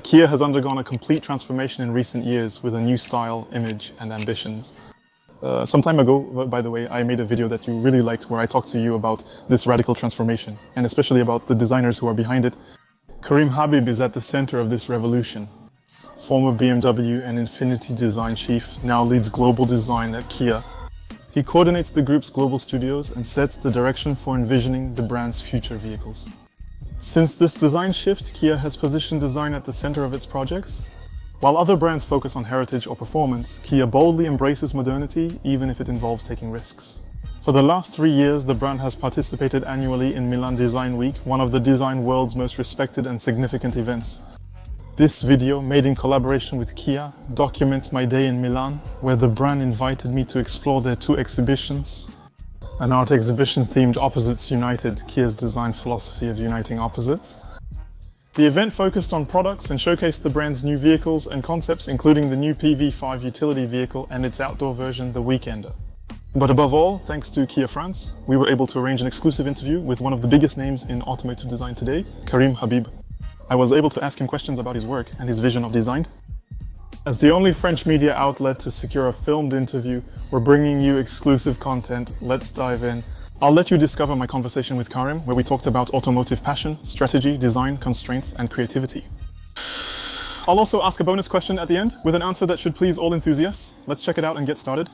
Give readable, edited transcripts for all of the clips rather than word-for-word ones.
Kia has undergone a complete transformation in recent years with a new style, image, and ambitions. Some time ago, by the way, I made a video that you really liked where I talked to you about this radical transformation, and especially about the designers who are behind it. Karim Habib is at the center of this revolution. Former BMW and Infiniti design chief, now leads global design at Kia. He coordinates the group's global studios and sets the direction for envisioning the brand's future vehicles. Since this design shift, Kia has positioned design at the center of its projects. While other brands focus on heritage or performance, Kia boldly embraces modernity, even if it involves taking risks. For the last 3 years, the brand has participated annually in Milan Design Week, one of the design world's most respected and significant events. This video, made in collaboration with Kia, documents my day in Milan, where the brand invited me to explore their 2 exhibitions. An art exhibition themed Opposites United, Kia's design philosophy of uniting opposites. The event focused on products and showcased the brand's new vehicles and concepts, including the new PV5 utility vehicle and its outdoor version, the Weekender. But above all, thanks to Kia France, we were able to arrange an exclusive interview with one of the biggest names in automotive design today, Karim Habib. I was able to ask him questions about his work and his vision of design. As the only French media outlet to secure a filmed interview, we're bringing you exclusive content. Let's dive in. I'll let you discover my conversation with Karim, where we talked about automotive passion, strategy, design, constraints, and creativity. I'll also ask a bonus question at the end, with an answer that should please all enthusiasts. Let's check it out and get started.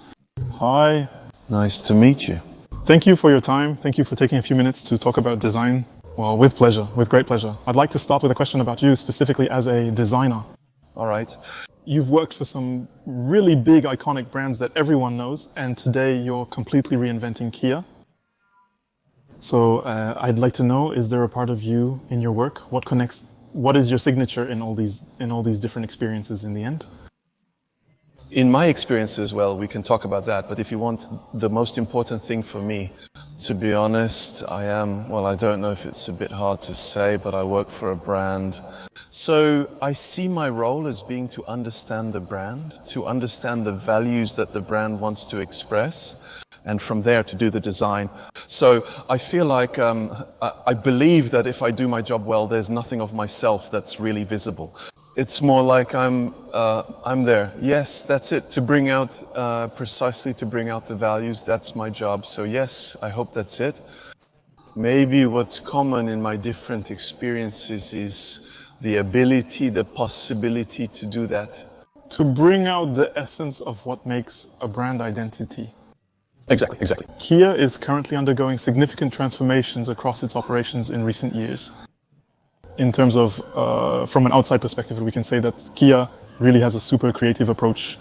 Hi. Nice to meet you. Thank you for your time. Thank you for taking a few minutes to talk about design. Well, with pleasure, with great pleasure. I'd like to start with a question about you, specifically as a designer. All right. You've worked for some really big, iconic brands that everyone knows, and today you're completely reinventing Kia. So I'd like to know, is there a part of you in your work? What is your signature in all these different experiences in the end? In my experiences, well, we can talk about that, but if you want the most important thing for me, to be honest, I don't know if it's a bit hard to say, but I work for a brand. So I see my role as being to understand the brand, to understand the values that the brand wants to express, and from there to do the design. So I feel like I believe that if I do my job well, there's nothing of myself that's really visible. It's more like I'm there. Yes, that's it. To bring out, precisely to bring out the values, that's my job. So yes, I hope that's it. Maybe what's common in my different experiences is the ability, the possibility to do that. To bring out the essence of what makes a brand identity. Exactly. Kia is currently undergoing significant transformations across its operations in recent years. In terms of, from an outside perspective, we can say that Kia really has a super creative approach,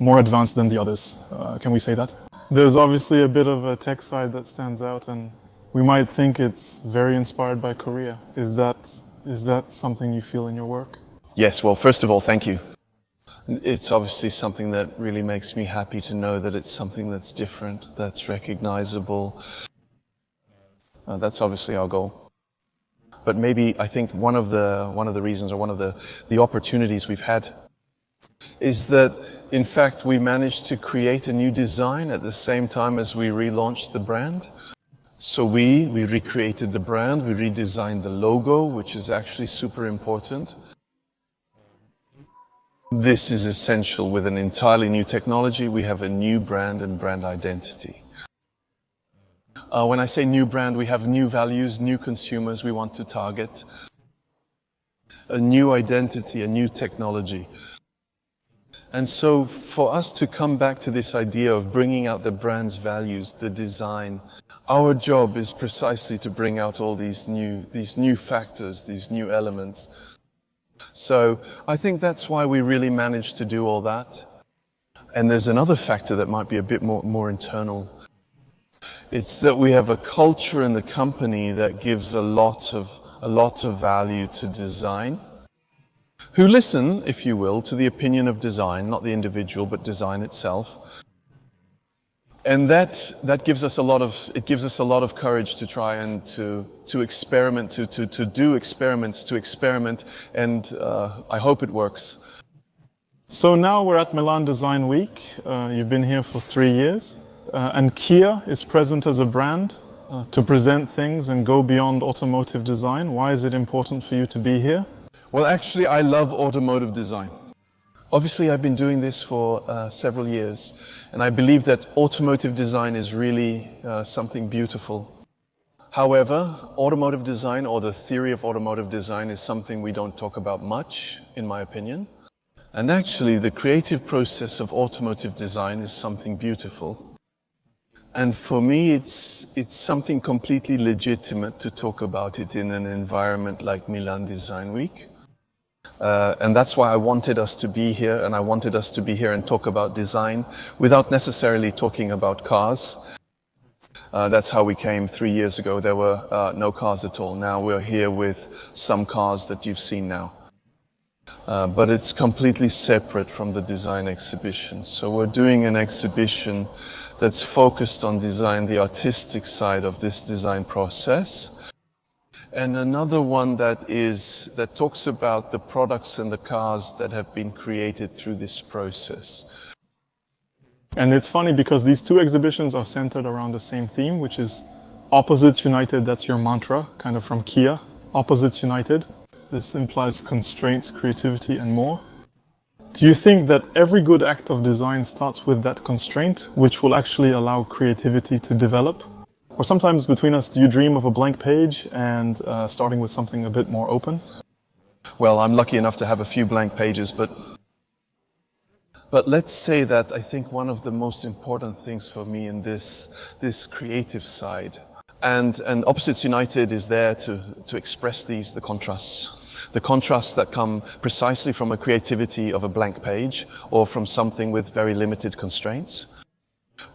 more advanced than the others. Can we say that? There's obviously a bit of a tech side that stands out, and we might think it's very inspired by Korea. Is that something you feel in your work? Yes, well, first of all, thank you. It's obviously something that really makes me happy to know that it's something that's different, that's recognizable. That's obviously our goal. But maybe I think one of the reasons, or one of the opportunities we've had is that, in fact, we managed to create a new design at the same time as we relaunched the brand. So we recreated the brand, we redesigned the logo, which is actually super important. This is essential. With an entirely new technology, we have a new brand and brand identity. When I say new brand, we have new values, new consumers we want to target, a new identity, a new technology. And so for us to come back to this idea of bringing out the brand's values, the design, our job is precisely to bring out all these new factors, these new elements. So I think that's why we really managed to do all that. And there's another factor that might be a bit more internal. It's that we have a culture in the company that gives a lot of value to design, who listen, if you will, to the opinion of design, not the individual, but design itself. And that gives us a lot of courage to try and to experiment, to do experiments, to experiment, and I hope it works. So now we're at Milan Design Week. You've been here for 3 years. And Kia is present as a brand to present things and go beyond automotive design. Why is it important for you to be here? Well, actually, I love automotive design. Obviously, I've been doing this for several years, and I believe that automotive design is really something beautiful. However, automotive design, or the theory of automotive design, is something we don't talk about much, in my opinion. And actually, the creative process of automotive design is something beautiful. And for me, it's something completely legitimate to talk about it in an environment like Milan Design Week. And that's why I wanted us to be here, and I wanted us to be here and talk about design without necessarily talking about cars. That's how we came 3 years ago. There were no cars at all. Now we're here with some cars that you've seen now. But it's completely separate from the design exhibition. So we're doing an exhibition that's focused on design, the artistic side of this design process. And another one that talks about the products and the cars that have been created through this process. And it's funny because these two exhibitions are centered around the same theme, which is Opposites United. That's your mantra, kind of from Kia. Opposites United. This implies constraints, creativity, and more. Do you think that every good act of design starts with that constraint, which will actually allow creativity to develop? Or sometimes between us, do you dream of a blank page and starting with something a bit more open? Well, I'm lucky enough to have a few blank pages, but let's say that I think one of the most important things for me in this creative side, and Opposites United is there to express the contrasts that come precisely from a creativity of a blank page or from something with very limited constraints.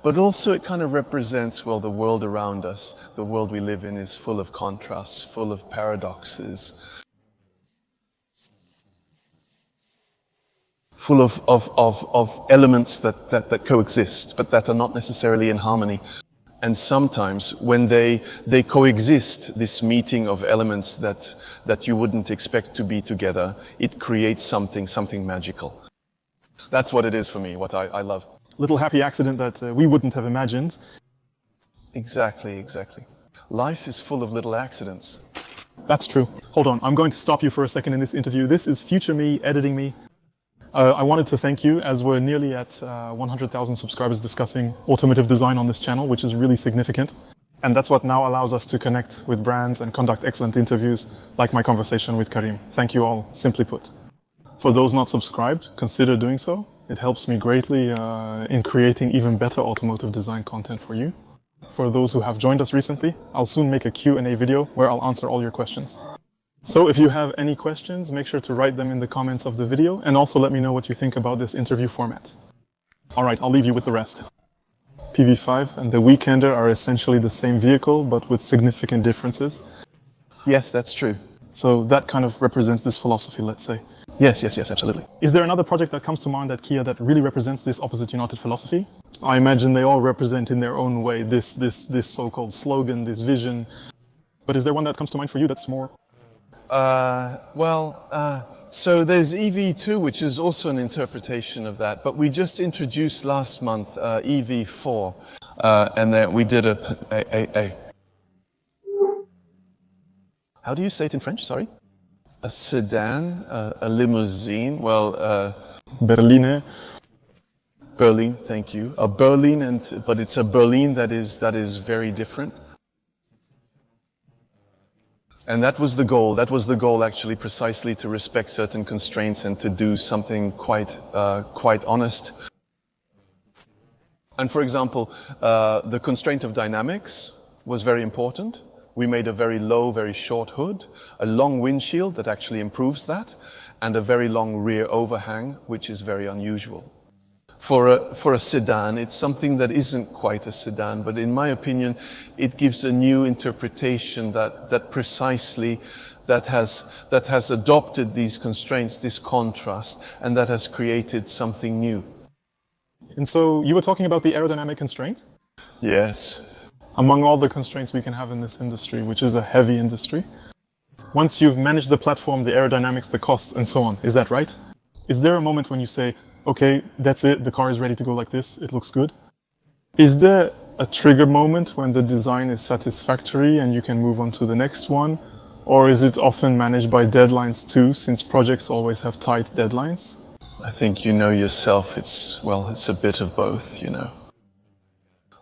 But also it kind of represents, well, the world around us. The world we live in is full of contrasts, full of paradoxes, full of elements that coexist, but that are not necessarily in harmony. And sometimes when they coexist, this meeting of elements that you wouldn't expect to be together, it creates something magical. That's what it is for me, what I love. Little happy accident that we wouldn't have imagined. Exactly. Life is full of little accidents. That's true. Hold on, I'm going to stop you for a second in this interview. This is future me editing me. I wanted to thank you, as we're nearly at 100,000 subscribers discussing automotive design on this channel, which is really significant. And that's what now allows us to connect with brands and conduct excellent interviews, like my conversation with Karim. Thank you all, simply put. For those not subscribed, consider doing so. It helps me greatly in creating even better automotive design content for you. For those who have joined us recently, I'll soon make a Q&A video where I'll answer all your questions. So if you have any questions, make sure to write them in the comments of the video, and also let me know what you think about this interview format. Alright, I'll leave you with the rest. PV5 and the Weekender are essentially the same vehicle, but with significant differences. Yes, that's true. So that kind of represents this philosophy, let's say. Yes, absolutely. Is there another project that comes to mind at Kia that really represents this Opposite United philosophy? I imagine they all represent in their own way this so-called slogan, this vision. But is there one that comes to mind for you that's more? So there's EV2, which is also an interpretation of that, but we just introduced last month EV4, and then we did a how do you say it in French, sorry? A sedan, a limousine, Berline. Berlin, thank you. A Berlin, but it's a Berlin that is very different. And that was the goal. That was the goal, actually, precisely to respect certain constraints and to do something quite honest. And for example, the constraint of dynamics was very important. We made a very low, very short hood, a long windshield that actually improves that, and a very long rear overhang, which is very unusual. For a sedan, it's something that isn't quite a sedan, but in my opinion, it gives a new interpretation that precisely has adopted these constraints, this contrast, and that has created something new. And so you were talking about the aerodynamic constraint? Yes. Among all the constraints we can have in this industry, which is a heavy industry, once you've managed the platform, the aerodynamics, the costs, and so on, is that right? Is there a moment when you say, okay, that's it, the car is ready to go like this, it looks good? Is there a trigger moment when the design is satisfactory and you can move on to the next one? Or is it often managed by deadlines too, since projects always have tight deadlines? I think you know yourself, it's a bit of both, you know.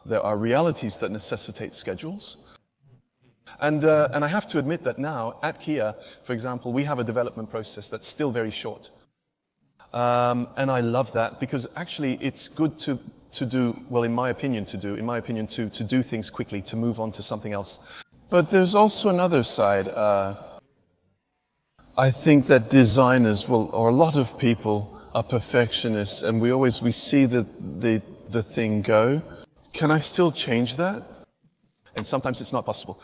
There are realities that necessitate schedules. And I have to admit that now, at Kia, for example, we have a development process that's still very short. And I love that because actually it's good to do, well, in my opinion, to do things quickly, to move on to something else. But there's also another side. I think that designers or a lot of people are perfectionists, and we see the thing go. Can I still change that? And sometimes it's not possible.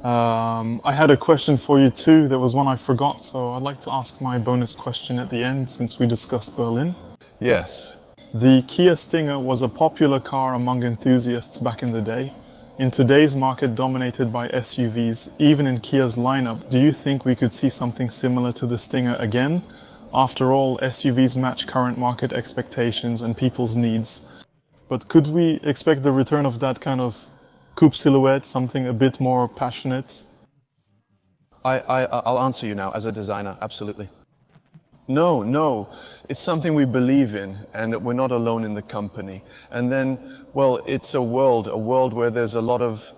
I had a question for you too. There was one I forgot, so I'd like to ask my bonus question at the end since we discussed Berlin. Yes. The Kia Stinger was a popular car among enthusiasts back in the day. In today's market dominated by SUVs, even in Kia's lineup, do you think we could see something similar to the Stinger again? After all, SUVs match current market expectations and people's needs. But could we expect the return of that kind of coupe silhouette, something a bit more passionate? I'll answer you now as a designer, absolutely. No, it's something we believe in, and we're not alone in the company. And then, well, it's a world where there's a lot of...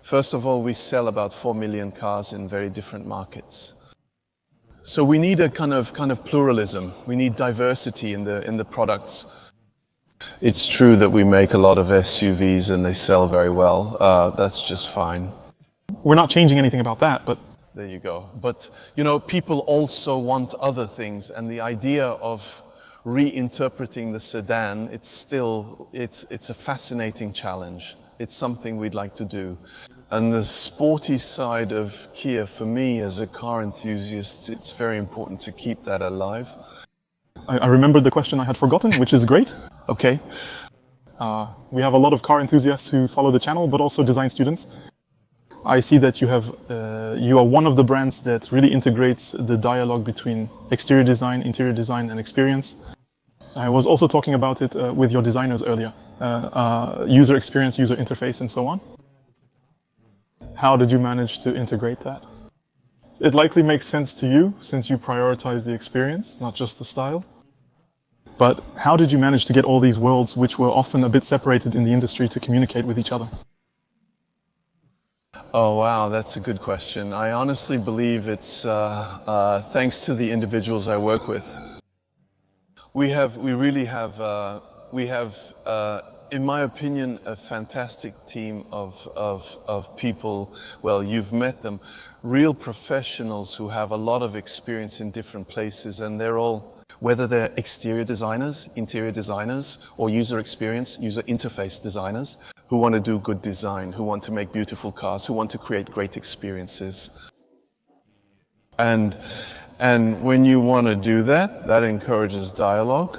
First of all, we sell about 4 million cars in very different markets. So we need a kind of pluralism. We need diversity in the products. It's true that we make a lot of SUVs and they sell very well. That's just fine. We're not changing anything about that, but... There you go. But, you know, people also want other things, and the idea of reinterpreting the sedan, it's a fascinating challenge. It's something we'd like to do. And the sporty side of Kia, for me as a car enthusiast, it's very important to keep that alive. I remembered the question I had forgotten, which is great. Okay. We have a lot of car enthusiasts who follow the channel, but also design students. I see that you are one of the brands that really integrates the dialogue between exterior design, interior design, and experience. I was also talking about it with your designers earlier. User experience, user interface, and so on. How did you manage to integrate that? It likely makes sense to you, since you prioritize the experience, not just the style. But how did you manage to get all these worlds, which were often a bit separated in the industry, to communicate with each other? Oh, wow, that's a good question. I honestly believe it's thanks to the individuals I work with. We have, in my opinion, a fantastic team of people. Well, you've met them, real professionals who have a lot of experience in different places, and they're all, whether they're exterior designers, interior designers, or user experience, user interface designers, who want to do good design, who want to make beautiful cars, who want to create great experiences. And when you want to do that, that encourages dialogue.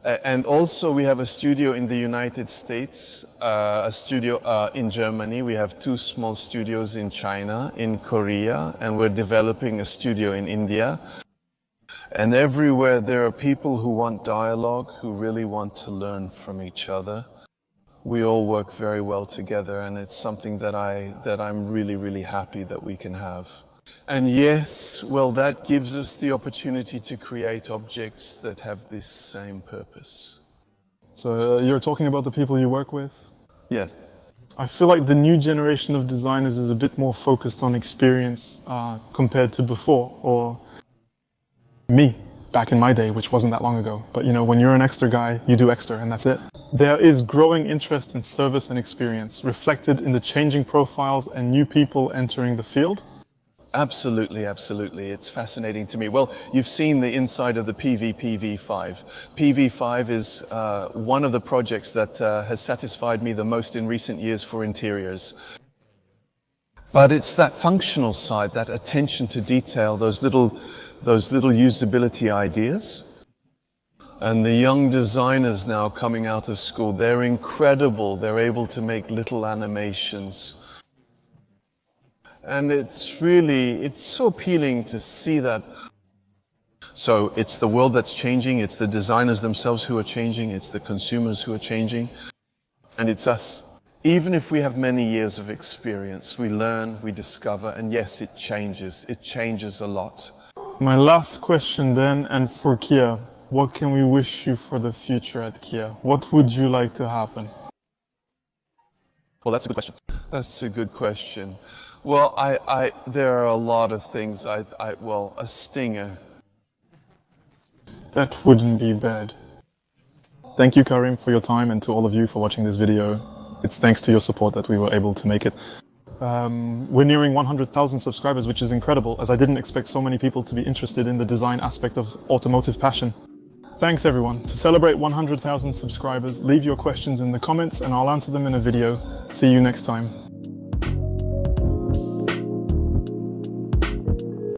And also we have a studio in the United States, a studio in Germany. We have 2 small studios in China, in Korea, and we're developing a studio in India. And everywhere there are people who want dialogue, who really want to learn from each other. We all work very well together, and it's something that I'm really, really happy that we can have. And yes, well, that gives us the opportunity to create objects that have this same purpose. So you're talking about the people you work with? Yes. I feel like the new generation of designers is a bit more focused on experience compared to before, or me, back in my day, which wasn't that long ago. But you know, when you're an extra guy, you do extra, and that's it. There is growing interest in service and experience, reflected in the changing profiles and new people entering the field. Absolutely, absolutely. It's fascinating to me. Well, you've seen the inside of the PV5. PV5 is one of the projects that has satisfied me the most in recent years for interiors. But it's that functional side, that attention to detail, those little usability ideas. And the young designers now coming out of school, they're incredible. They're able to make little animations. And it's so appealing to see that. So it's the world that's changing, it's the designers themselves who are changing, it's the consumers who are changing, and it's us. Even if we have many years of experience, we learn, we discover, and yes, it changes. It changes a lot. My last question then, and for Kia, what can we wish you for the future at Kia? What would you like to happen? Well, that's a good question. That's a good question. Well, there are a lot of things. Well, a stinger. That wouldn't be bad. Thank you, Karim, for your time, and to all of you for watching this video. It's thanks to your support that we were able to make it. We're nearing 100,000 subscribers, which is incredible, as I didn't expect so many people to be interested in the design aspect of automotive passion. Thanks everyone. To celebrate 100,000 subscribers, leave your questions in the comments and I'll answer them in a video. See you next time.